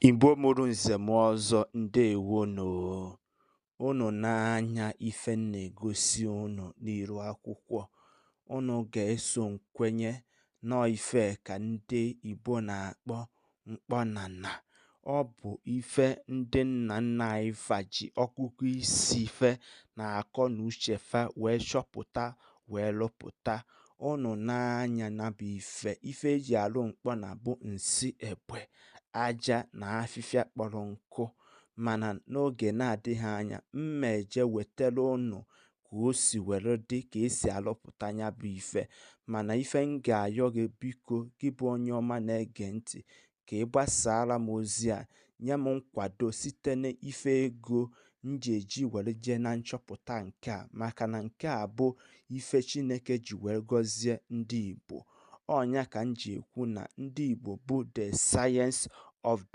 Igbo mụrụ nzem ọzọ, ndewonu. Unu n'anya ife na-egosi unu n'iru akwụkwọ, unu ga-eso nkwenye nọ ife ka ndị Igbo na-akpọ mkpọnana. Ọ bụ ife ndị nna nna anyị fa ji ọgụgụ isi fe na-akọ n'uche fa wee chọpụta wee lụpụta. Unu n'anya na bụ ife eji alụ mkpọna bụ nsị egbe, aja na afịfịa kpọrọ nkụ. Mana n'oge na-adịghị anya mma eje wetara unu ka o si were dị ka esi alụpụta ya bụ ife. Mana ife m ga-ayọ gị biko gị bụ onye ọma na-ege ntị ka ị gbasara m ozi a, nye m nkwado site n'ife ego m ji eji were jee na nchọpụta nke a, maka na nke a bụ ife Chineke ji were gọzie ndị Igbo. Ọnya ka m ji ekwu na ndị Igbo bụ the science of the